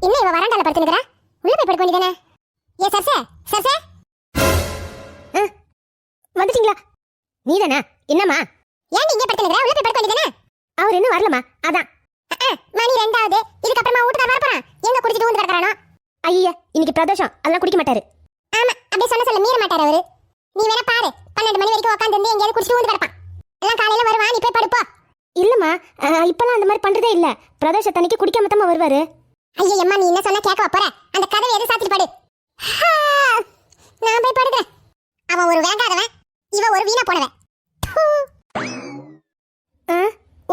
என்ன இவ வராண்டால படுத்துக்கிறா? உள்ள போய் படுக்க வேண்டியதானே? ஏ சர்சே சர்சே வந்துட்டீங்களா? நீதானா? என்னம்மா ஏன் இங்க படுத்துக்கிறா? உள்ள போய் படுக்க வேண்டியதானே? அவர் இன்னும் வரலமா? அதான் மணி 2 இதுக்கு அப்புறமா வீட்டுக்கு வர போறான். எங்க குடிச்சிட்டு வந்து கிடக்குறானோ? ஐயா இன்னைக்கு பிரதோஷம், அதெல்லாம் குடிக்க மாட்டாரு. ஆமா அப்படியே சொல்ல மீற மாட்டாரு அவரு. நீ வேணா பாரு, 12 மணி வரைக்கும் உட்கார்ந்து எங்கேயாவது குடிச்சிட்டு வந்து கிடப்பான். எல்லாம் காலையில வருவான், நீ போய் படுப்போ. இல்லம்மா இப்பெல்லாம் அந்த மாதிரி பண்றதே இல்ல. பிரதோஷத்தன்னைக்கு குடிக்காம தான் வருவாரு. ஐயா அம்மா நீ என்ன சொன்னா கேட்க போற? அந்த கதவை எது சாத்திட்டு படு. நான் போய் படுக்கிறேன். அவன் ஒரு வேண்டாதவன், இவ ஒரு வீணா போனவன்.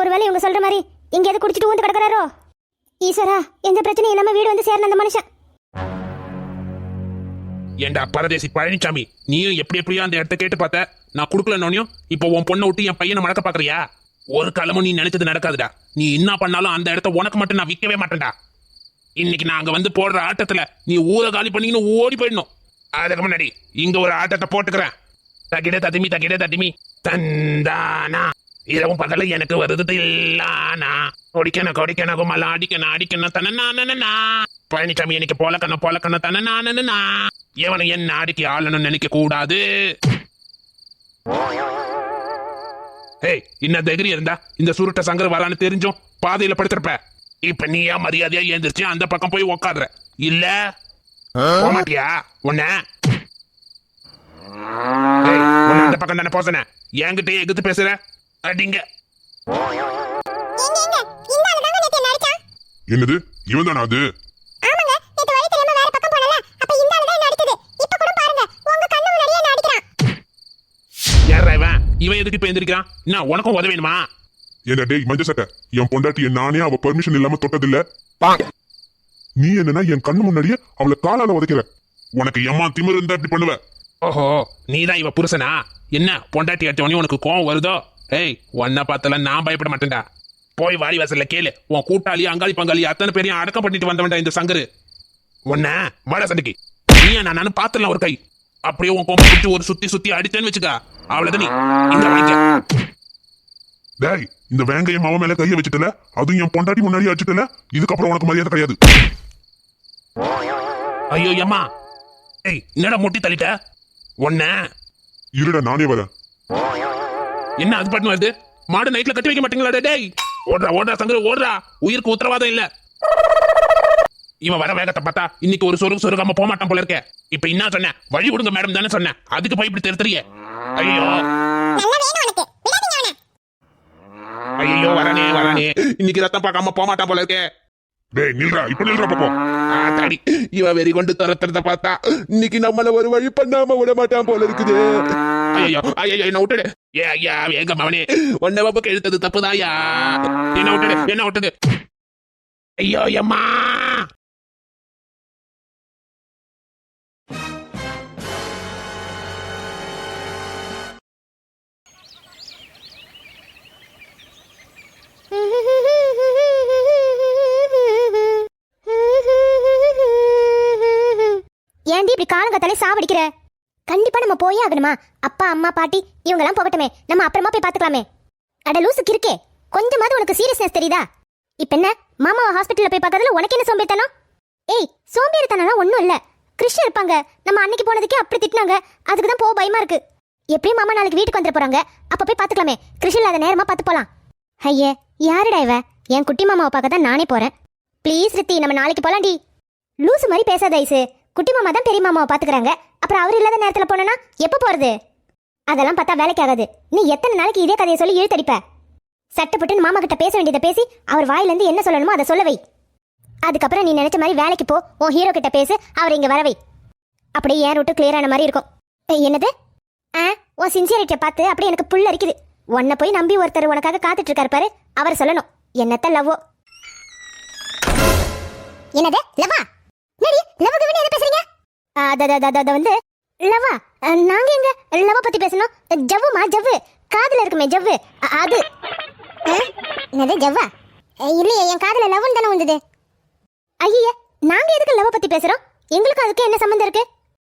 ஒருவேளை இவங்க சொல்ற மாதிரி எங்கேயாவது குடிச்சிட்டு வந்து கிடக்குறாரோ? ஈஸ்வரா எந்த பிரச்சனையும் இல்லாம வீடு வந்து சேர்ந்த அந்த மனுஷன். ஏண்டா பரதேசி பழனிசாமி, நீயும் எப்படியோ அந்த இடத்த கேட்டு பார்த்த. நான் குடுக்கலன்னோனையும் இப்போ உன் பொண்ணை விட்டு என் பையனை மடக்க பாக்குறியா? ஒரு காலமும் நீ நினைச்சது நடக்காதுடா. நீ என்ன பண்ணாலும் அந்த இடத்த உனக்கு மட்டும் நான் விற்கவே மாட்டேன்டா. இன்னைக்கு நான் அங்க வந்து போடுற ஆட்டத்துல நீ ஊரை காலி பண்ணிக்கணும், ஓடி போயிடணும். அதுக்கு முன்னாடி இங்க ஒரு ஆட்டத்தை போட்டுக்கிறேன். தகிட ததிமி தந்தானா இரவும் பகல எனக்கு வருது இல்லானா கொடிக்கணும் குமல அடிக்கணும் தன்னா பழனிசாமி எனக்கு போலக்கணும் தன்னா எவனை என்ன அடிக்கி ஆளணும்னு நினைக்க கூடாது. இன்ன தைரியம் இருந்தா இந்த சுருட்ட சங்கர் வரான்னு தெரிஞ்சும் பாதையில படுத்திருப்ப. இப்ப நீயா மரியாதையா எழுந்திருச்சு அந்த பக்கம் போய் உக்காடுற இல்ல போமாட்டியா? உன்ன அந்த பக்கம் தானே போசன, என்கிட்ட எகுத்து பேசுற அடிங்க. என்னது இவன் தானா? அது இவன் எதுக்கு இப்ப எந்திரிக்கிறான்? என்ன உனக்கும் உதவ வேணுமா? என்ன டேய் மஞ்ச சட்டை, என் பொண்டாட்டிய நானே அவ பெர்மிஷன் இல்லாம தொட்டதில்ல. நீ என்னன்னா என் கண்ணு முன்னாடியே அவளை காலால உதைக்கிற. உனக்கு எம்மா திமிரு இருந்தா இப்படி பண்ணுவ? ஓஹோ நீதான் இவ புருஷனா? என்ன பொண்டாட்டி அடிச்சவனே உனக்கு கோவம் வருதோ? உன்னை பார்த்தால நான் பயப்பட மாட்டேன்டா. போய் வாடி வாசல்ல கேளு, உன் கூட்டாளி அங்காளி பங்காளி அத்தனை பேரையும் அடக்கம் பண்ணிட்டு வந்தவன்டா இந்த சங்கரு. உன்ன மழை சண்டைக்கு நீ நானும் பாத்துலாம் ஒரு கை அப்படியே உன் கோம்பை பிடிச்சி ஒரு சுத்தி அடிச்சேன்னு வச்சுக்க, அவ்வளவுதான். நீ இந்த வாங்கிக்க. டேய் இந்த வேங்கையம் அவன் மேல கைய வச்சுட்டல, அதுவும் என் பொண்டாட்டி முன்னாடி அடிச்சுட்டல, இதுக்கப்புறம் உனக்கு மரியாதை கிடையாது. ஐயோ அம்மா என்னடா முட்டி தள்ளிட்ட? ஒன்ன இருடா நானே வரேன். என்ன அது பாட்டு வருது? மாடு நைட்ல கட்டி வைக்க மாட்டீங்களா? டேய் ஓடுறா சங்கர ஓடுறா, உயிருக்கு உத்தரவாதம் இல்ல. இவன் வர வேகத்தை பார்த்தா இன்னைக்கு ஒரு சொருகாம போக மாட்டான் போல இருக்க. இப்ப என்ன சொன்ன? வழி விடுங்க மேடம் தானே சொன்னேன், அதுக்கு போய் இப்படி தெரியுறிய? ஐயோ ஐயோ வரானே இன்னைக்கு ரத்தம் பார்க்காம போக மாட்டான் போல இருக்கே. டேய் நில்றா, இப்ப நில்றா பாப்போம். தாடி இவன் வெறி கொண்டு துரத்துறத பார்த்தா இன்னைக்கு நம்மள ஒரு வழி பண்ணாம விட மாட்டான் போல இருக்குது. ஐயோ என்ன விட்டுடு. ஐயா எங்க மவனே ஒன்ன வப்புக்கு எழுத்தது தப்புதாயா. என்ன விட்டுடு. ஐயோ அம்மா ஏன்டி இப்படி காலங்கத்தாலே சாவடிக்கிற? கண்டிப்பா நம்ம போயே ஆகணுமா? அப்பா அம்மா பாட்டி இவங்க எல்லாம் போகட்டுமே, நம்ம அப்புறமா போய் பாத்துக்கலாமே. அட லூசுக்கு இருக்கே, கொஞ்சமாவது உனக்கு சீரியஸ்னஸ் தெரியுதா? இப்ப என்ன மாமாவை ஹாஸ்பிட்டல்ல போய் பார்க்கறதுல உனக்கு என்ன சோம்பேறித்தனம்? சோம்பேறித்தனம் ஒண்ணும் இல்ல. கிருஷ்ணா இருப்பாங்க, நம்ம அன்னைக்கு போனதுக்கே அப்படி திட்டினாங்க, அதுக்கு தான் போக பயமா இருக்கு. எப்படியும் மாமா நாளைக்கு வீட்டுக்கு வந்துட போறாங்க, அப்ப போய் பாத்துக்கலாமே. கிருஷ்ணா இல்லாத நேரமா பார்த்து போலாம். ஐயே யாருடா இவ? என் குட்டி மாமாவை பார்க்க தான் நானே போறேன். ப்ளீஸ் ரித்தி நம்ம நாளைக்கு போலாம்டி. லூசு மாதிரி பேசாத ஐசு. குட்டி மாமா தான் பெரிய மாமாவை பாத்துக்கிறாங்க, அப்புறம் அவர் இல்லாத நேரத்துல போனா எப்ப போறது? அதெல்லாம் பார்த்தா வேலைக்கு ஆகாது. நீ எத்தனை நாளைக்கு இதே கதையை சொல்லி இழுத்தடிப்ப? சட்டப்பட்டு மாமா கிட்ட பேச வேண்டியதை பேசி அவர் வாயிலிருந்து என்ன சொல்லணுமோ அதை சொல்லவை. அதுக்கப்புறம் நீ நினைச்ச மாதிரி வேலைக்கு போ, உன் ஹீரோ கிட்ட பேசு, அவர் இங்க வரவை. அப்படியே ஏன் ரூட்டு கிளியர் ஆன மாதிரி இருக்கும். என்னது? உன் சின்சியரிட்டியை பார்த்து அப்படியே எனக்கு புல் அரிக்குது. உன்னை போய் நம்பி ஒருத்தர் உனக்காக காத்துட்டு இருக்காரு பாரு, அவர் சொல்லணும் என்னத்த லவ்வோ. என்னது லவ்வா? லவ்வுக்கு வேண்டிய என்ன பேசுறீங்க? அத வந்து லவ்வா நாங்க எங்க லவ்வ பத்தி பேசணும்? ஜவ்வுமா ஜவ்வு, காதுல இருக்குமே ஜவ்வு அது. என்னது ஜவ்வா? இல்லையே என் காதுல லவ்னு தானே வந்தது. ஐயா நாங்க எதுக்கு லவ் பத்தி பேசுறோம்? எங்களுக்கு அதுக்கு என்ன சம்பந்தம் இருக்கு?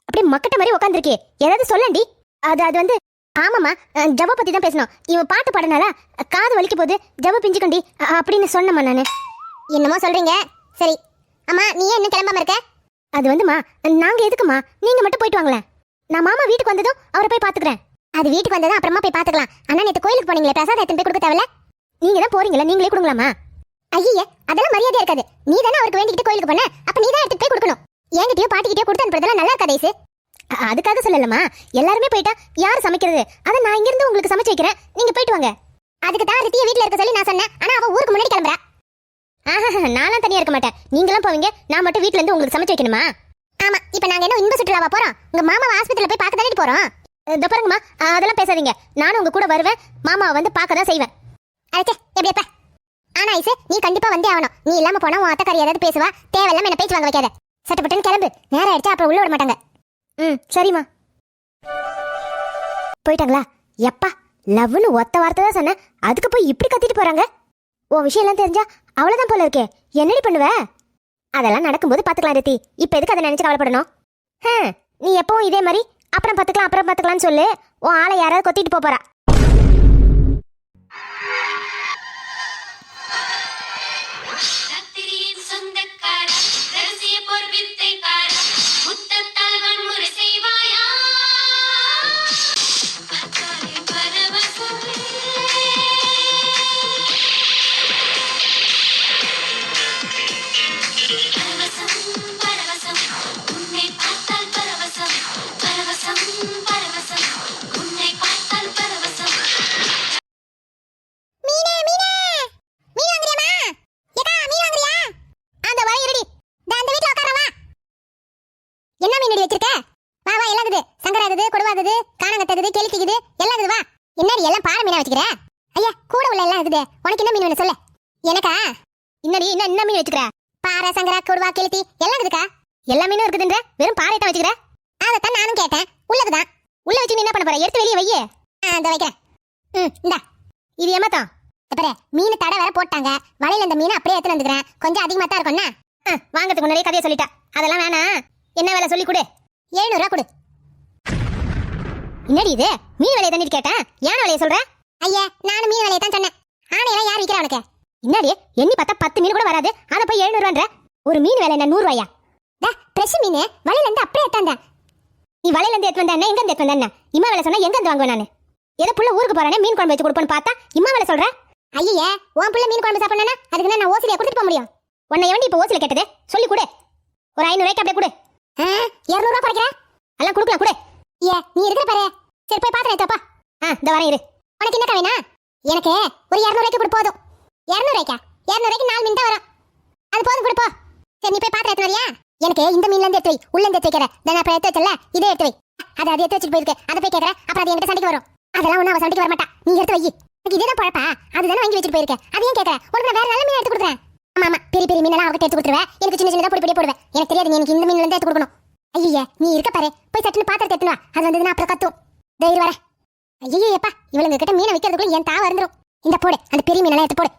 அப்படி மக்கட்ட மாதிரி உட்காந்துருக்கே, ஏதாவது சொல்லண்டி. அது வந்து ஆமாமா ஜவ்வ பத்தி தான் பேசணும். இவன் பாட்டு பாடுனால காது வலிக்க போது ஜவ்வ பிஞ்சுக்கண்டி அப்படின்னு சொன்னம்மா நானு. என்னமோ சொல்றீங்க, சரி அம்மா நீ ஏன் இன்னும் கிளம்பாம இருக்க? அது வந்துமா, நாங்க எதுக்குமா, நீங்க மட்டும் போயிட்டு வாங்களேன். நான் மாமா வீட்டுக்கு வந்ததும் அவரை போய் பாத்துக்கிறேன். அது வீட்டுக்கு வந்ததும் அப்புறமா போய் பாத்துக்கலாம். அண்ணா நேத்து கோயிலுக்கு போனீங்களே, பிரசாதம் எடுத்து போய் கொடுக்க தேவையில்ல? நீங்க தான் போறீங்களா, நீங்களே கொடுங்களாமா? ஐயே, அதெல்லாம் மரியாதையா இருக்காது. நீ தானே அவருக்கு வேண்டிக்கிட்டு கோயிலுக்கு போன, அப்ப நீ தான் எடுத்து போய் கொடுக்கணும். என்கிட்டயோ பாட்டிக்கிட்டயோ கொடுத்து அனுப்புறதெல்லாம் நல்லா இருக்காது ஐசு. அதுக்காக சொல்லலமா, எல்லாருமே போயிட்டா யார் சமைக்கிறது? அத நான் இங்க இருந்து உங்களுக்கு சமைச்சு வைக்கிறேன், நீங்க போயிட்டு வாங்க. அதுக்கு தான் ரித்திய வீட்ல இருக்க சொல்லி நான் சொன்னேன். ஆனா அவ ஊருக்கு முன்னாடி கிளம்புறா. நானும் தனியா இருக்க மாட்டேன், நீங்களும் போவீங்க, நான் மட்டும் வீட்ல இருந்து உங்களுக்கு சமைச்சு வைக்கணுமா? ஆமா, இப்ப நாங்க என்ன இன்ப சுற்றுலாவா போறோம்? உங்க மாமாவை ஆஸ்பத்திரியில போய் பார்க்க தானே போறோம். இதோ பாருங்கம்மா, அதெல்லாம் பேசாதீங்க. நானும் உங்க கூட வருவேன், மாமாவை வந்து பார்க்க தான் செய்வேன். அதுக்கு எப்படியப்பா? ஆனா ஐசு, நீ கண்டிப்பா வந்தே ஆகணும். நீ இல்லாம போனா உன் அத்தக்காரி ஏதாவது பேசுவா, தேவையில்லாம என்ன பேச்சு வாங்க வைக்காத. சட்டப்பட்டுன்னு கிளம்பு, நேரம் ஆயிடுச்சா அப்புறம் உள்ள விட மாட்டாங்க. சரிம்மா. போயிட்டாங்களா? எப்பா, லவ்னு ஒத்த வார்த்தை தான் சொன்னேன், அதுக்கு போய் இப்படி கத்திட்டு போறாங்க. உன் விஷயம் எல்லாம் தெரிஞ்சா அவ்வளவுதான் போல இருக்கே. என்னடி பண்ணுவ? அதெல்லாம் நடக்கும்போது பாத்துக்கலாம் ரித்தி, இப்ப எதுக்கு அதை நினைச்சு கவலைப்படணும்? நீ எப்பவும் இதே மாதிரி அப்புறம் பாத்துக்கலாம்னு சொல்லு. உன் ஆளை யாராவது கொத்திட்டு போறா. எனக்கா இன்னடி என்ன மீன் வச்சுக்கிற? பாறை, சங்கரா, கொடுவா, கெளுத்தி எல்லாம் இருக்குக்கா. எல்லா மீனும் இருக்குதுன்ற, வெறும் பாறை தான் வச்சுக்கிற? அதைத்தான் நானும் கேட்டேன். உள்ளதுதான். உள்ள வச்சு நீ என்ன பண்ண போற? எடுத்து வெளியே வையே. அந்த வைக்கிறேன். இந்தா, இது ஏமாத்தான். அப்புறம் மீன் தடை வேற போட்டாங்க. வலையில இந்த மீனை அப்படியே எடுத்து வந்துக்கிறேன். கொஞ்சம் அதிகமா தான் இருக்கும்னா வாங்கறதுக்கு முன்னாடியே கதையை சொல்லிட்டா. அதெல்லாம் வேணாம், என்ன வேலை சொல்லி கொடு. 700 ரூபா கொடு. என்னடி இது, மீன் விலையை தானே கேட்டேன், ஏன் விலையை சொல்ற? ஐயா, நானும் மீன் விலையை தான் சொன்னேன். ஆனையெல்லாம் யார் விற்கிறா உனக்கு? என்னடி, எண்ணி பார்த்தா 10 மீன் கூட வராது, அதை போய் 700 ரூபான்ற? ஒரு மீன் விலை என்ன 100 ரூபாயா? ஃப்ரெஷ் மீன் வலையில இருந்து அப்படியே எடுத்தாங்க. நீ வலையில இருந்து எடுத்து வந்தா எங்க இருந்து எடுத்து வந்தா? இம்மா வேலை சொன்னா எங்க இருந்து வாங்குவேன் நானு? ஏதோ புள்ள ஊருக்கு போறானே மீன் குழம்பு வச்சு கொடுப்பேன்னு பார்த்தா இம்மா வேலை சொல்ற? ஐயே, உன் புள்ள மீன் குழம்பு சாப்பிடனா அதுக்கு நான் ஓசிலியா கொடுத்துட்டு போக முடியும்? உன்னை எவண்டி இப்ப ஓசில கேட்டது? சொல்லி கொடு. ஒரு 500 ரூபாய்க்கு அப்படியே கொடு. 200 ரூபாய் குறைக்கிற? எல்லாம் கொடுக்கலாம் கொடு. நீ இருக்கிற பாரு. சரி போய் பாத்துறேன் தப்பா. இந்த வரேன் இரு. உனக்கு என்ன வேணா? எனக்கு ஒரு 200 ரூபாய்க்கு கொடு போதும். 200 ரூபாய்க்கா? 200 ரூபாய்க்கு 4 மீன் தான் வரும். அது போதும் கொடு போ. சரி நீ போய் பாத்துற எடுத்து வரியா? எனக்கு இந்த மீன்ல இருந்து எடுத்து வை, உள்ள இருந்து எடுத்து வைக்கிற. நான் அப்புறம் எடுத்து வச்சல, இதே எடுத்து வை. அது எடுத்து வச்சுட்டு போயிருக்கு, அதை போய் கேட்கற. அப்புறம் அது என்கிட்ட சண்டைக்கு வரும். அதெல்லாம் ஒன்னும் அவ சண்டைக்கு வர மாட்டா. நீ எடுத்து வை. எனக்கு இதே தான் பழப்பா, அதுதானே வாங்கி வச்சுட்டு போயிருக்க. அதையும் கேட்கற. உனக்கு நான் வேற நல்ல மீன் எடுத்து கொடுக்குறேன். ஆமா, பெரிய மீனெல்லாம் அவகிட்ட எடுத்து கொடுத்துருவேன். எனக்கு சின்ன சின்னதா பொடி பொடியா போடுவேன். எனக்கு தெரியாது நீ எனக்கு இந்த மீன்ல இருந்து எடுத்து கொடுக்கணும். ஐயா, நீ இருக்க பாரு, போய் சட்டுன்னு பாத்திரத்தை எடுத்து வா. அது வந்ததுன்னா அப்புறம் கத்தும். தைரியம் வர. ஐயோ எப்பா, இவளுங்க கிட்ட மீனை விற்கிறதுக்குள்ள என் தாவ இருந்துரும். இந்த போடு, அந்த பெரிய மீனெல்லாம் எடுத்து போடு.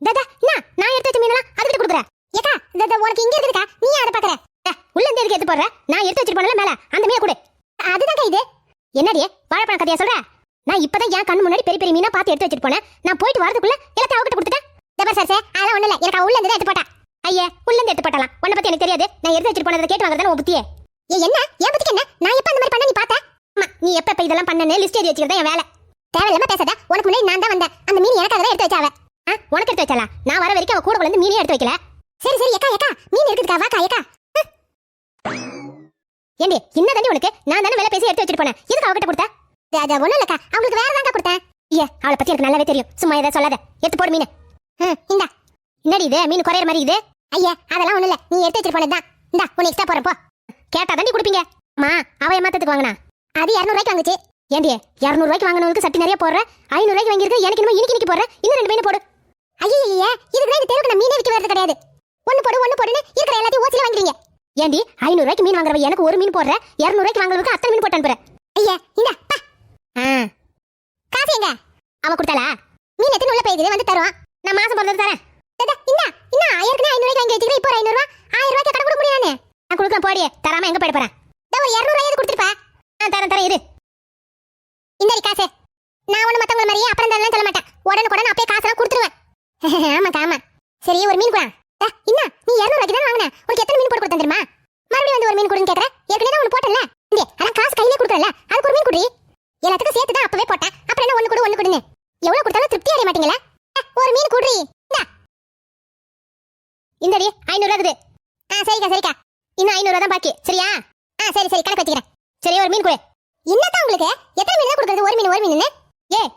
தாதா, என்ன நான் எடுத்து வச்ச மீனெல்லாம் அதுக்கிட்ட கொடுக்குறேன். ஏக்கா, உனக்கு இங்க இருக்குதுக்கா, நீ அதை பாக்குற? உள்ள இருந்து எதுக்கு எடுத்து போடுற? நான் எடுத்து வச்சிட்டு போனல மேல, அந்த மீனை கொடு. அதுதான்க்கா இது. என்னடியே வாழைப்பழம் கதையா சொல்ற? நான் இப்பதான் என் கண்ணு முன்னாடி பெரிய மீனா பார்த்து எடுத்து வச்சிட்டு போனேன். நான் போயிட்டு வரதுக்குள்ள எல்லாத்தையும் அவகிட்ட கொடுத்துட்டேன். ஜபர் சார், அதெல்லாம் ஒண்ணு இல்ல, எனக்கு உள்ள இருந்து எடுத்து போட்டா. ஐயா, உள்ள இருந்து எடுத்து போட்டலாம். உன்னை பத்தி எனக்கு தெரியாது. நான் எடுத்து வச்சிட்டு போனதை கேட்டு வாங்குறதானே உன் புத்தியே. என்ன என் பத்திக்கு என்ன? நான் எப்ப அந்த மாதிரி பண்ண நீ பார்த்த? நீ எப்ப இதெல்லாம் பண்ணனே லிஸ்ட் எழுதி வச்சிருந்தா என் வேலை. தேவையில்லாம பேசாத. உனக்கு முன்னாடி நான் தான் வந்தேன். அந்த மீன் எனக்காக தான் எடுத்து வச்சாவ. உனக்கு எடுத்து வச்சாலா? நான் வர வரைக்கும் அவ கூட வந்து மீனே எடுத்து வைக்கல. சரி ஏக்கா மீன் இருக்குதுக்கா, வாக்கா ஏக்கா. ஏண்டி என்ன தண்டி உனக்கு? நான் தானே வேலை பேசி எடுத்து வச்சிட்டு போனேன். எதுக்கு அவகிட்ட கொடுத்த? அது ஒண்ணும் இல்லக்கா, அவங்களுக்கு வேற தான்க்கா கொடுத்தேன். அவளை பத்தி எனக்கு நல்லாவே தெரியும். சும்மா ஏதாவது சொல்லாத. எடுத்து போடு மீன். இந்தா. என்னடி இது மீன் குறையிற மாதிரி இது? ஐயா, அதெல்லாம் ஒண்ணும் இல்ல, நீ எடுத்து வச்சிட்டு போனதுதான். இந்தா, உன்னை எக்ஸ்ட்ரா போறேன் போ. கேட்டா தாண்டி கொடுப்பீங்க. அம்மா, அவ ஏமாத்தத்துக்கு வாங்கினா அது 200 ரூபாய்க்கு வாங்குச்சு. ஏண்டி 200 ரூபாய்க்கு வாங்கினவங்களுக்கு சட்டி நிறைய போடுற, 500 ரூபாய்க்கு வாங்கியிருக்க எனக்கு இன்னும் இன்னைக்கு போடுற. இன்னும் 2 மீன் போடு. ஐயா, இதுக்கு இந்த தெருவுக்கு நான் மீனே விற்க வரது கிடையாது. ஒன்னு போடுன்னு இருக்கிற எல்லாத்தையும் ஓசில வாங்குறீங்க. ஏண்டி 500 ரூபாய்க்கு மீன் வாங்குறவ எனக்கு ஒரு மீன் போடுற, 200 ரூபாய்க்கு வாங்குறவங்களுக்கு அத்தனை மீன் போட்டு அனுப்புற. ஐயா, இந்தா காசு எங்க? அவ கொடுத்தாளா? மீன் எத்தனை உள்ள போயிடுது, வந்து தருவான். நான் மாசம் பிறந்தது தரேன். ஏற்கனவே 500 ரூபாய்க்கு வாங்கி வச்சுக்கிறேன். இப்போ 500 ரூபாய் 1000 ரூபாய்க்கு கடை கொடுக்க முடியும். நான் கொடுக்க போடியே, தராம எங்க போயிட போறேன்? ஒரு 200 ரூபாய் கொடுத்துருப்பா. தரேன் இரு. இந்த காசு நான் ஒண்ணு மத்தவங்க மாதிரியே அப்புறம் தரலாம் சொல்ல மாட்டேன். உடனே கூட நான் அப்படியே காசெல்லாம் கொடுத்துருவேன். ஆமாக்கா, ஆமா. சரி, ஒரு மீன் கூட என்ன நீ 200 ரூபாய்க்கு தான் வாங்குன, உனக்கு எத்தனை மீன் போட்டு கொடுத்தேன் தெரியுமா? மறுபடியும் வந்து ஒரு மீன் கொடுன்னு கேக்குற. ஏற்கனவே தான் ஒன்னு போட்டல. இங்க அதான் காசு கையிலே கொடுக்கறல, அதுக்கு ஒரு மீன் குடி. எல்லாத்துக்கும் சேர்த்து தான் அப்பவே போட்டேன். அப்புறம் என்ன ஒன்னு கொடுன்னு எவ்வளவு கொடுத்தாலும் திருப்தி அடைய மாட்டீங்களா? ஒரு மீன் குடி. இந்தடி 500 ரூபாய். சரிக்கா இன்னும் 500 ரூபாய் தான் பாக்கி. சரியா? சரி கணக்கு வச்சுக்கிறேன். சரி ஒரு மீன் கொடு. என்னதான் உங்களுக்கு எத்தனை மீன் தான் கொடுக்குறது? ஒரு மீன்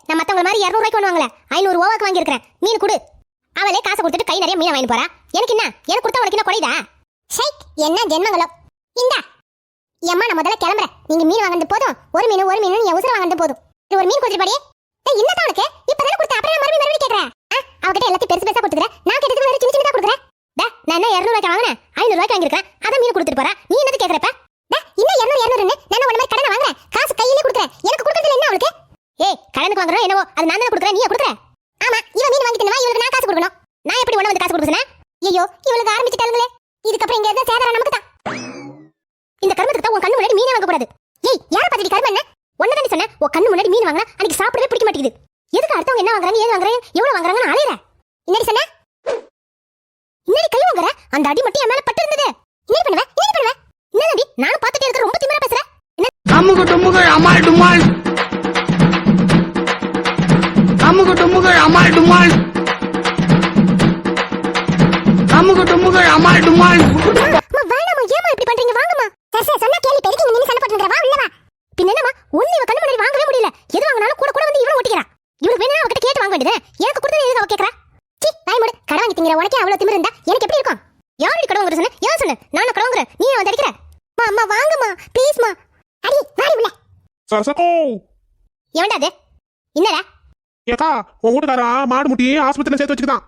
நான் மத்தவங்க மாதிரி 200 ரூபாய்க்கு வாங்கல, 500 ரூபாய்க்கு வாங்கியிருக்கிறேன். மீன் கொடு. அவளே காசு கொடுத்துட்டு கை நிறைய மீன் வாங்கிட்டு போறா. எனக்கு என்ன? எனக்கு கொடுத்தா உனக்கு என்ன குறையுதா? ஷைக் என்ன ஜென்மங்களோ. இந்தா எம்மா நான் முதல்ல கிளம்புறேன். நீங்க மீன் வாங்கினது போதும். ஒரு மீன் என் உசுர வாங்கினது போதும். இது ஒரு மீன் கொடுத்துட்டு என்னதான் உனக்கு இப்பதானே கொடுத்த, அப்புறம் மறுபடியும் கேட்கறேன். அவகிட்ட எல்லாத்தையும் பெருசா கொடுத்துறேன். நான் கேட்டதுக்கு வேற சின்ன சின்னதா கொடுக்குறேன். நான் என்ன 200 ரூபாய்க்கு வாங்கினேன், 500 ரூபாய்க்கு வாங்கிருக்கேன். அதான் மீன் கொடுத்துட்டு போறா. நீ என்னது கேட்கறப்ப? இன்னும் 200 நான் உன்ன மாதிரி கடனை வாங்குறேன், காசு கையிலே கொடுக்குறேன். எனக்கு கொடுக்கறதுல என்ன அவளுக்கு? கடனுக்கு வாங்குறோம் என்னவோ, அது நான் தானே கொடுக்குறேன், நீ கொடுக்குற. ஆமா இவ மீன் வாங்கி தின்னவா, இவளுக்கு நான் காசு கொடுக்கணும். நான் எப்படி உன்ன வந்து காசு கொடுக்கறேன்? ஐயோ இவளுக்கு ஆரம்பிச்சிட்டாளுங்களே. இதுக்கப்புறம் இங்க எதாவது சேதாரம் நமக்கு தான். இந்த கர்மத்துக்கு தான் உன் கண்ணு முன்னாடி மீன் வாங்க கூடாது. யார பத்தி கர்மம் என்ன? ஒன்னு தானே சொன்னேன், உன் கண்ணு முன்னாடி மீன் வாங்கினா அன்னைக்கு சாப்பிடவே பிடிக்க மாட்டேங்குது. எதுக்கு அடுத்தவங்க என்ன வாங்குறாங்க, ஏது வாங்குறாங்க, எவ்வளவு வாங்குறாங்கன்னு அலையற. இன்னடி சொன்ன இன்னடி கை வாங்குற, அந்த அடி மட்டும் என் மேல பட்டு இருந்தது. என்ன பண்ணுவ என்னடி நானும் பார்த்துட்டே இருக்க, ரொம்ப திமிரா பேசுற. அமுகு டுமுகு அமால் டுமால், அமுகு டுமுகு அமால் டுமால், அமுகு டுமுகு அமால் டுமால். வேணாமா, ஏமா இப்படி பண்றீங்க? வாங்கம்மா. சரி சொன்னா கேள்வி பெருக்கி நீ சண்டை போட்டுங்கற. வா உள்ள வா. பின்ன என்னமா ஒண்ணு இவ கண்ணு முன்னாடி வாங்கவே முடியல. எது வாங்குனாலும் கூட கூட வந்து இவள ஓட்டிக்கறா. இவளுக்கு வேணா அவகிட்ட கேட்டு வாங்க வேண்டியது. எனக்கு கொடுத்தது எதுக்கு அவ கேக்குறா? சீ வாய் மூடு. கடை வாங்கி திங்கற உனக்கே அவ்வளவு திமிரு இருந்தா எனக்கு எப்படி இருக்கும்? யாரடி கடை வாங்குற சொன்ன? ஏன் சொன்ன? நானும் கடை வாங்குறேன், நீ வந்து அடிக்கற. அம்மா வாங்கம்மா ப்ளீஸ்மா. அடி வாடி உள்ள. சரசக்கோ எவன்டா அது? என்னடா? ஏக்கா உன் வீட்டுக்காரா மாடு முட்டி ஆஸ்பத்திரியில சேர்த்து வச்சுக்கிட்டான்.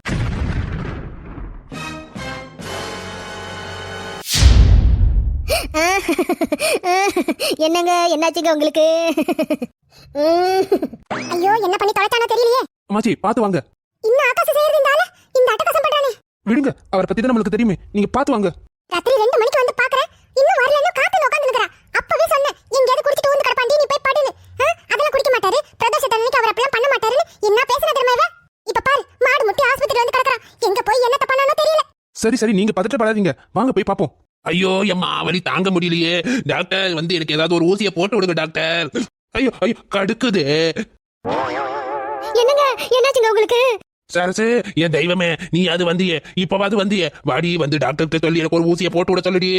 என்னங்க என்னாச்சுங்க உங்களுக்கு? ஐயோ என்ன பண்ணி தொலைச்சானோ தெரியலையே. அம்மாச்சி பாத்து வாங்க. இன்னும் ஆகாச செய்யறதுனால இந்த அட்டகாசம் பண்றானே. விடுங்க, அவரை பத்தி தான் நம்மளுக்கு தெரியுமே, நீங்க பாத்து வாங்க. ராத்திரி 2 மணிக்கு வந்து பாக்குறேன், இன்னும் வரலன்னு காத்துல உட்கார்ந்து நிக்கறா. அப்பவே சொன்னேன் எங்கயாவது குடிச்சிட்டு வந்து கடப்பாண்டி, நீ போய் படுன்னு. அதெல்லாம் குடிக்க மாட்டாரு, பிரதோஷத்தை அன்னைக்கு அவர் அப்படிலாம் பண்ண மாட்டாருன்னு என்ன பேசுற தெரியுமா இவ? இப்ப பாரு மாடு முட்டி ஆஸ்பத்திரியில வந்து கிடக்குறான். எங்க போய் என்னத்த பண்ணானோ தெரியல. சரி நீங்க பதட்டப்படாதீங்க, வாங்க போய் பாப்போம். ஐயோ எம்மா வலி தாங்க முடியலையே டாக்டர், வந்து எனக்கு ஏதாவது ஒரு ஊசியை போட்டு விடுங்க டாக்டர். ஐயோ கடுக்குது. என்னங்க என்னாச்சுங்க உங்களுக்கு? சரசு என் தெய்வமே, நீ அது வந்தியே, இப்பவாது வந்தியே, வாடி வந்து டாக்டர்கிட்ட சொல்லி எனக்கு ஒரு ஊசியை போட்டு விட சொல்லுடி.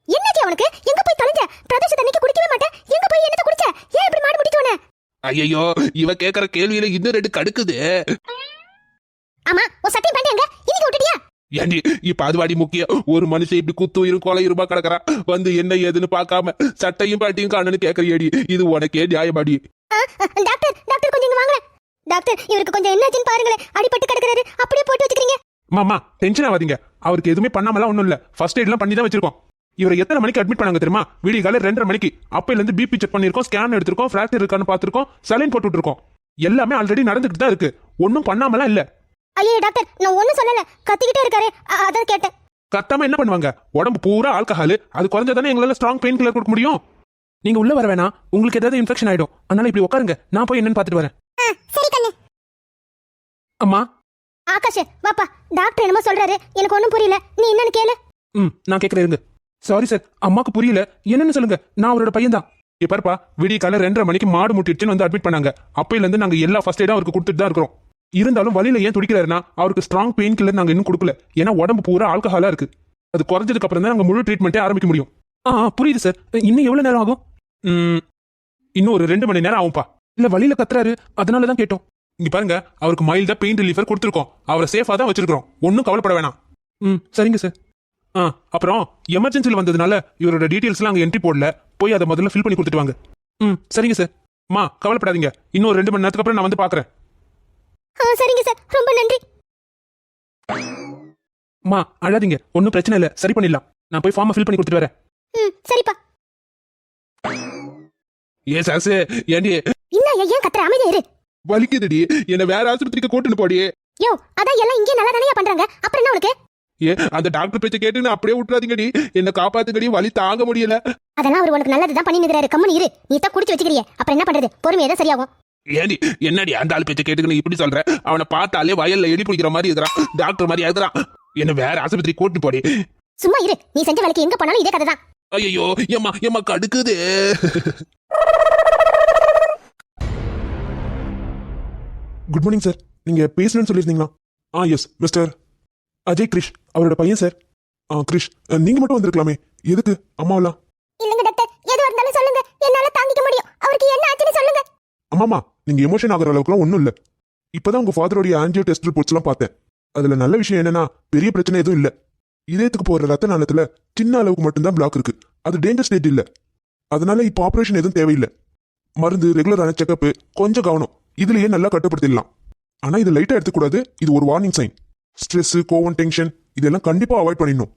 என்னாச்சு அவனுக்கு? எங்க போய் தொலைஞ்ச? பிரதோஷத்தை அன்னைக்கு குடிக்கவே மாட்டேன், எங்க போய் என்னத்த குடிச்ச? ஏன் இப்படி மாடு முட்டிட்டோனே? ஐயோ இவ கேக்குற கேள்வியில இன்னும் 2 கடுக்குது. ஆமா ஒரு சத்தியம் பண்ணி எங்க இன்னைக்கு விட்டுட்டியா? ஏண்டி இப்ப அது வாடி முக்கியம். ஒரு மனுஷன் இப்படி குத்து கொலையுமா கிடக்குறா, வந்து என்ன ஏதுன்னு பாக்காம சட்டையும் பாட்டியும் காணன்னு கேக்குறியடி, இது உனக்கே நியாயமாடி? டாக்டர் கொஞ்சம் இங்க வாங்க. டாக்டர் இவருக்கு கொஞ்சம் என்னாச்சுன்னு பாருங்களேன், அடிபட்டு கிடக்குறாரு, அப்படியே போட்டு வச்சுக்கிறீங்க. மாமா டென்ஷன் ஆகாதீங்க, அவருக்கு எதுவுமே பண்ணாமலாம் ஒண்ணும் இல்ல, ஃபர்ஸ்ட் எய்ட்லாம் பண்ணி தான் வச்சிருக்கோம். இவரை எத்தனை மணிக்கு அட்மிட் பண்ணாங்க தெரியுமா? விடிய காலை 2:30 மணிக்கு. அப்பையில இருந்து பிபி செக் பண்ணிருக்கோம், ஸ்கேன் எடுத்திருக்கோம், ஃபிராக்சர் இருக்கான்னு பாத்துருக்கோம், சலைன் போட்டுட்டு இருக்கோம். எல்லாமே ஆல்ரெடி நடந்துகிட்டு தான் இருக்கு, ஒன்னும் பண்ணாமலாம் இல்ல. ஐயோ டாக்டர் நான் ஒண்ணும் சொல்லல, கத்திக்கிட்டே இருக்காரு, அதான் கேட்டேன். கத்தாம என்ன பண்ணுவாங்க? உடம்பு பூரா ஆல்கஹால், அது குறைஞ்சதானே எங்களால ஸ்ட்ராங் பெயின் கில்லர் கொடுக்க முடியும். நீங்க உள்ள வர வேணாம், உங்களுக்கு ஏதாவது இன்ஃபெக்ஷன் ஆயிடும், அதனால இப்படி உட்காருங்க, நான் போய் என்னன்னு பாத்துட்டு வரேன். சரி கண்ணு. அம்மா ஆகாஷ் வாப்பா, டாக்டர் என்னமோ சொல்றாரு, எனக்கு ஒண்ணும் புரியல, நீ என்னன்னு கேளு. நான் கேட்கறேன் இருங்க. சாரி சார், அம்மாக்கு புரியல, என்னன்னு சொல்லுங்க, நான் அவரோட பையன் தான். இப்ப விடிய காலை 2:30 மணிக்கு மாடு முட்டிடுச்சுன்னு வந்து அட்மிட் பண்ணாங்க. அப்பையில இருந்து நாங்க எல்லா ஃபர்ஸ்ட் எய்டும் அவருக்கு கொடுத்துட்டு தான் இருக்கிறோம். இருந்தாலும் வலியில ஏன் துடிக்கிறாருன்னா, அவருக்கு ஸ்ட்ராங் பெயின் கில்லர் நாங்க இன்னும் கொடுக்கல, ஏன்னா உடம்பு பூரா ஆல்கஹாலா இருக்கு. அது குறைஞ்சதுக்கு அப்புறம் தான் நாங்க முழு ட்ரீட்மெண்ட்டே ஆரம்பிக்க முடியும். புரியுது சார், இன்னும் எவ்வளவு நேரம் ஆகும்? இன்னும் ஒரு 2 மணி நேரம் ஆகும்பா. இல்ல வலியில கத்துறாரு, அதனாலதான் கேட்டோம். இங்க பாருங்க, அவருக்கு மைல்டா பெயின் ரிலீஃபர் கொடுத்துருக்கோம், அவரை சேஃபா தான் வச்சிருக்கோம், ஒன்னும் கவலைப்பட வேணாம். சரிங்க சார். அப்புறம் எமர்ஜென்சியில் வந்ததுனால இவரோட டீடைல்ஸ்லாம் அங்கே என்ட்ரி போடல, போய் அதை முதல்ல ஃபில் பண்ணி கொடுத்துட்டு வாங்க. சரிங்க சார். கவலைப்படாதீங்க, இன்னும் 2 மணி நேரத்துக்கு அப்புறம் நான் வந்து பாக்குறேன். சரிங்க சார், ரொம்ப நன்றி. அழாதீங்க, ஒன்னும் பிரச்சனை இல்ல, சரி பண்ணிடலாம். நான் போய் ஃபார்மை ஃபில் பண்ணி கொடுத்துட்டு வரேன். சரிப்பா. ஏ சாசு, ஏண்டி ஏன் கத்துற? அமைதியா இரு. வலிக்குதுடி, என்ன வேற ஆஸ்பத்திரிக்கு கூட்டிட்டு போடி. யோ அதான் எல்லாம் இங்கே நல்லா தானே பண்றாங்க, அப்புறம் என்ன உனக்கு? அந்த டாக்டர் பேச்ச கேட்டு அப்படியே விட்டுறாதீங்கடி, என்ன காப்பாத்துங்கடி, வலி தாங்க முடியல. அதெல்லாம் அவர் உனக்கு நல்லதுதான் பண்ணி நிக்கிறாரு, கம்மனு இரு. நீ தான் குடிச்சு வச்சுக்கிறியே, அப்புறம் என்ன பண்றது? பொறுமையா தான் சரியாகும். ஏண்டி என்னடி அந்த ஆள் பேச்ச கேட்டுக்கு இப்படி சொல்ற? அவனை பார்த்தாலே வயல்ல எடி பிடிக்கிற மாதிரி இருக்கிறான், டாக்டர் மாதிரி இருக்கிறான். என்ன வேற ஆஸ்பத்திரி கூட்டு போடி. சும்மா இரு, நீ செஞ்ச வேலைக்கு எங்க போனாலும் இதே கதை தான். ஐயோ ஏம்மா ஏம்மா கடுக்குது. Good morning sir. நீங்க பேசணும்னு சொல்லியிருந்தீங்களா? எஸ் மிஸ்டர் அஜய் கிரிஷ், அவரோட பையன் சார். கிரிஷ், நீங்க மட்டும் வந்திருக்கலாமே, எதுக்கு அம்மாவெல்லாம்? இல்லங்க டாக்டர், எதுவா இருந்தாலும் சொல்லுங்க, என்னால தாங்கிக்க முடியும். அவருக்கு என்ன ஆச்சுன்னு சொல்லுங்க. அம்மாமா, நீங்க எமோஷன் ஆகுற அளவுக்குலாம் ஒன்றும் இல்லை. இப்பதான் உங்க ஃபாதரோடைய ஆன்ஜியோ டெஸ்ட் ரிப்போர்ட்ஸ்லாம் பார்த்தேன். அதுல நல்ல விஷயம் என்னன்னா, பெரிய பிரச்சனை எதுவும் இல்லை. இதயத்துக்கு போற ரத்த நாளத்துல சின்ன அளவுக்கு மட்டும்தான் பிளாக் இருக்கு. அது டேஞ்சர் ஸ்டேட் இல்லை. அதனால இப்போ ஆபரேஷன் எதுவும் தேவையில்லை. மருந்து, ரெகுலரான செக்அப், கொஞ்சம் கவனம், இதுலயே நல்லா கட்டுப்படுத்திடலாம். ஆனா இது லைட்டா எடுத்துக்கூடாது. இது ஒரு வார்னிங் சைன். ஸ்ட்ரெஸ், கோவம், டென்ஷன் இதெல்லாம் கண்டிப்பா அவாய்ட் பண்ணிடணும்.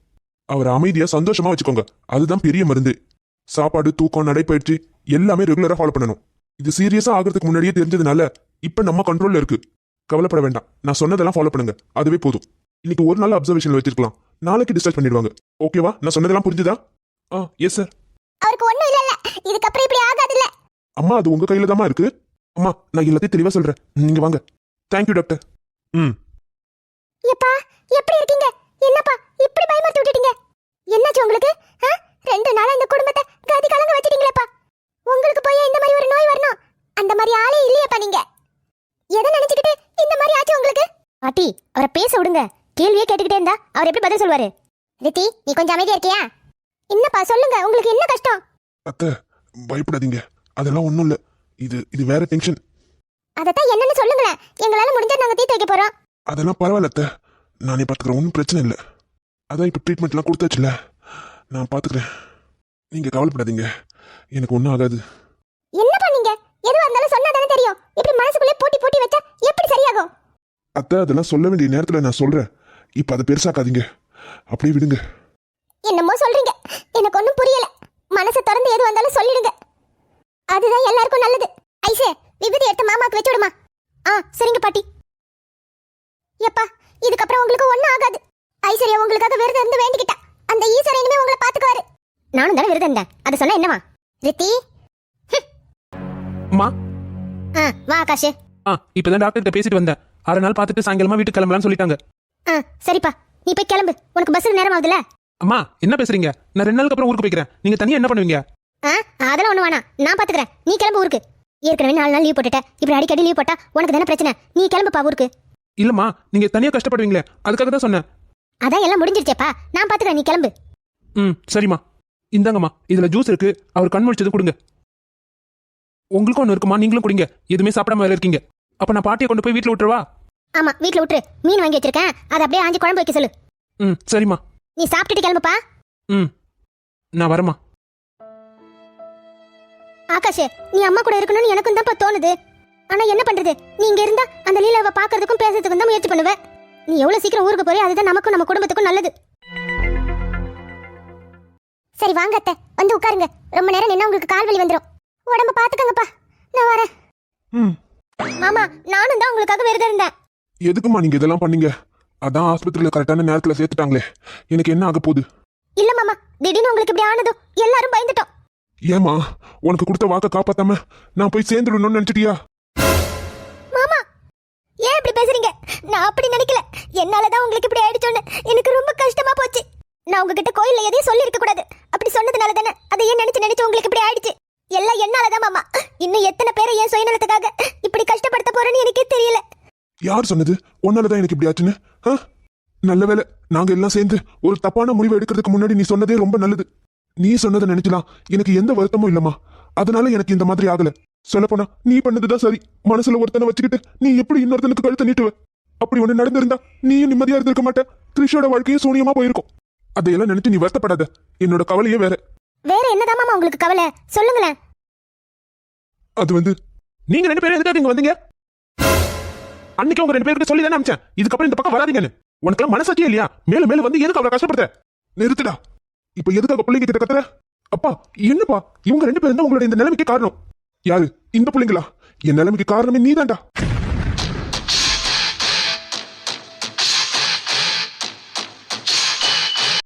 அவரை அமைதியா சந்தோஷமா வச்சுக்கோங்க. அதுதான் பெரிய மருந்து. சாப்பாடு, தூக்கம், நடைப்பயிற்சி எல்லாமே ரெகுலரா ஃபாலோ பண்ணணும். இது சீரியஸா ஆகிறதுக்கு முன்னாடியே தெரிஞ்சதுனால இப்ப நம்ம கண்ட்ரோல்ல இருக்கு. கவலைப்பட வேண்டாம். நான் சொன்னதெல்லாம் ஃபாலோ பண்ணுங்க, அதுவே போதும். இன்னைக்கு ஒரு நாள் அப்சர்வேஷன்ல வச்சிருக்கலாம், நாளைக்கு டிஸ்சார்ஜ் பண்ணிடுவாங்க. ஓகேவா? நான் சொன்னதெல்லாம் புரிஞ்சுதா? Yes sir. அவருக்கு ஒண்ணும் இல்ல. இதுக்கப்புறம் இப்படி ஆகாதுல்ல. அம்மா, அது உங்க கையில தான் இருக்கு. அம்மா, நான் எல்லாத்தையும் தெளிவா சொல்றேன். நீங்க வாங்க. Thank you doctor. எப்பா, எப்படி இருக்கீங்க? என்னப்பா இப்படி பயமுறுத்தி விட்டுட்டீங்க? என்னாச்சு உங்களுக்கு? 2 நாளா இந்த குடும்பத்தை கதி கலங்க வச்சிட்டீங்களேப்பா. உங்களுக்கு போய் இந்த மாதிரி ஒரு நோய் வரணும், அந்த மாதிரி ஆளே இல்லையேப்பா. நீங்க எதை நினைச்சுக்கிட்டு இந்த மாதிரி ஆச்சு உங்களுக்கு? பாட்டி, அவரை பேச விடுங்க. கேள்வியே கேட்டுக்கிட்டே இருந்தா அவர் எப்படி பதில் சொல்வாரு? ரித்தி, நீ கொஞ்சம் அமைதியா இருக்கியா? என்னப்பா சொல்லுங்க, உங்களுக்கு என்ன கஷ்டம்? அத்தை, பயப்படாதீங்க. அதெல்லாம் ஒண்ணும் இல்ல. இது வேற டென்ஷன். அதத்தான் என்னன்னு சொல்லுங்களேன். எங்களால முடிஞ்சா நாங்க தீர்த்து வைக்க போறோம். அதெல்லாம் பரவாயில்ல அத்தை, நானே பாத்துக்கிறேன். ஒன்றும் பிரச்சனை இல்லை. அதான் இப்ப ட்ரீட்மெண்ட்லாம் கொடுத்தாச்சுல, நான் பாத்துக்கிறேன். நீங்க கவலைப்படாதீங்க, எனக்கு ஒன்றும் ஆகாது. என்னப்பா நீங்க எதுவா இருந்தாலும் சொன்னாதானே தெரியும். இப்படி மனசுக்குள்ளே பூட்டி பூட்டி வச்சா எப்படி சரியாகும்? அத்தை, அதெல்லாம் சொல்ல வேண்டிய நேரத்துல நான் சொல்றேன். இப்ப அதை பெருசாக்காதீங்க, அப்படியே விடுங்க. என்னமோ சொல்றீங்க, எனக்கு ஒண்ணும் புரியல. மனசை திறந்து எது வந்தாலும் சொல்லிடுங்க, அதுதான் எல்லாருக்கும் நல்லது. ஐசே, விபூதி எடுத்து மாமாக்கு வச்சு விடுமா. சரிங்க பாட்டி. எப்பா, இதுக்கப்புறம் உங்களுக்கு ஒண்ணும் ஆகாது. ஐஸ்வர்யா உங்களுக்காக விரதம் இருந்து வேண்டிக்கிட்டா. அந்த ஈஸ்வரன் இனிமே உங்களை பாத்துக்குவாரு. நானும் தானே விரதம் இருந்தேன், அதை சொன்னா என்னவா? ரித்தி, அம்மா, வா ஆகாஷ். இப்பதான் டாக்டர் கிட்ட பேசிட்டு வந்தேன். 6 நாள் பார்த்துட்டு சாயங்காலமா வீட்டுக்கு கிளம்பலாம்னு சொல்லிட்டாங்க. சரிப்பா, நீ போய் கிளம்பு. உனக்கு பஸ்ஸுக்கு நேரம் ஆகுதுல. அம்மா, என்ன பேசுறீங்க? நான் 2 நாளுக்கு அப்புறம் ஊருக்கு போய்க்கிறேன். நீங்க தனியா என்ன பண்ணுவீங்க? அதெல்லாம் ஒண்ணு வேணாம், நான் பாத்துக்கிறேன். நீ கிளம்பு ஊருக்கு. ஏற்கனவே 4 நாள் லீவ் போட்டுட்ட, இப்படி அடிக்கடி லீவ் போட்டா உனக்கு தானே பிரச்சனை. நீ கிளம்புப்பா ஊருக்கு. இல்லம்மா, நீங்க தனியா கஷ்டப்படுவீங்களே, அதுக்காக தான் சொன்னேன். அதான் எல்லாம் முடிஞ்சிருச்சேப்பா, நான் பாத்துக்கிறேன். நீ கிளம்பு. சரிம்மா. இந்தாங்கம்மா, இதுல ஜூஸ் இருக்கு. அவர் கண் முழிச்சது கொடுங்க. உங்களுக்கும் ஒன்று இருக்குமா? நீங்களும் குடிங்க. எதுவுமே சாப்பிடாம வேலை இருக்கீங்க. அப்ப நான் பாட்டியை கொண்டு போய் வீட்டுல விட்டுருவா? ஆமா, வீட்டுல விட்டுரு. மீன் வாங்கி வச்சிருக்கேன், அதை அப்படியே ஆஞ்சி குழம்பு வைக்க சொல்லு. சரிம்மா. நீ சாப்பிட்டுட்டு கிளம்புப்பா. நான் வரேம்மா. ஆகாஷ், நீ அம்மா கூட இருக்கணும்னு எனக்கும் தான் தோணுது. ஆனா என்ன பண்றது, நீ இங்க இருந்தா அந்த லீலாவை பாக்குறதுக்கும் பேசுறதுக்கும் தான் முயற்சி பண்ணுவேன். நீ எவ்வளவு சீக்கிரம் ஊருக்கு போறியோ அதுதான் நமக்கும் நம்ம குடும்பத்துக்கும் நல்லது. சரி வாங்க அத்தை, வந்து உட்காருங்க. ரொம்ப நேரம் நின்னா உங்களுக்கு கால் வலி வந்துடும். உடம்ப பாத்துக்கங்கப்பா, நான் வரேன். மாமா, நானும் தான் உங்களுக்காக விரதம் இருந்தேன். எதுக்குமா நீங்க இதெல்லாம் பண்ணீங்க? அதான் ஆஸ்பத்திரியில கரெக்டான நேரத்துல சேர்த்துட்டாங்களே, எனக்கு என்ன ஆக போகுது? இல்ல மாமா, திடீர்னு உங்களுக்கு இப்படி ஆனதும் எல்லாரும் பயந்துட்டோம். ஏமா, உனக்கு கொடுத்த வாக்க காப்பாத்தாம நான் போய் சேர்ந்துடணும்னு நினைச்சிட்டியா? மாமா, ஏன் இப்படி பேசுறீங்க? நான் அப்படி நினைக்கல. என்னாலதான் உங்களுக்கு இப்படி ஆயிடுச்சோன்னு எனக்கு ரொம்ப கஷ்டமா போச்சு. நான் உங்ககிட்ட கோயில்ல எதையும் சொல்லி இருக்க கூடாது. அப்படி சொன்னதுனால தானே அதை ஏன் நினைச்சு உங்களுக்கு இப்படி ஆயிடுச்சு. எல்லாம் என்னாலதான் மாமா. இன்னும் எத்தனை பேரை ஏன் சுயநலத்துக்காக இப்படி கஷ்டப்படுத்த போறேன்னு எனக்கே தெரியல. யார் சொன்னது உன்னாலதான் எனக்கு இப்படி ஆச்சுன்னு? நல்ல வேலை, நாங்க எல்லாம் சேர்ந்து ஒரு தப்பான முடிவை எடுக்கிறதுக்கு முன்னாடி நீ சொன்னதே ரொம்ப நல்லது. நீ சொன்னதை நினைச்சலாம் எனக்கு எந்த வருத்தமும் இல்லம்மா. அதனால எனக்கு இந்த மாதிரி ஆகல. சொல்லப்போனா நீ பண்ணதுதான் சரி. மனசுல ஒருத்தனை வச்சுக்கிட்டு நீ எப்படி இன்னொருத்தனுக்கு கழுத்தை நீட்டுவ? அப்படி ஒண்ணு நடந்திருந்தா நீயும் நிம்மதியா இருந்திருக்க மாட்ட. கிருஷோட வாழ்க்கையும் சூனியமா போயிருக்கும். அதையெல்லாம் நினைச்சு நீ வருத்தப்படாத. என்னோட கவலையே வேற. வேற என்னதான் மாமா உங்களுக்கு கவலை? சொல்லுங்களேன். அது நீங்க 2 பேரும் எதுக்காக இங்க வந்தீங்க? அன்னைக்கு உங்க 2 பேருக்கு சொல்லி தானே அனுப்பிச்சேன், இதுக்கப்புறம் இந்த பக்கம் வராதீங்கன்னு. உனக்கு மனசாட்சியே இல்லையா? மேல மேல வந்து எதுக்கு அவரை கஷ்டப்படுத்த? நிறுத்துடா. இப்ப எதுக்காக பிள்ளைங்க கிட்ட கத்துற? அப்பா, என்னப்பா, இவங்க 2 பேரும் தான் உங்களோட இந்த நிலைமைக்கு காரணம். யாரு? இந்த பிள்ளைங்களா? என் நிலைமைக்கு காரணமே நீதான்டா.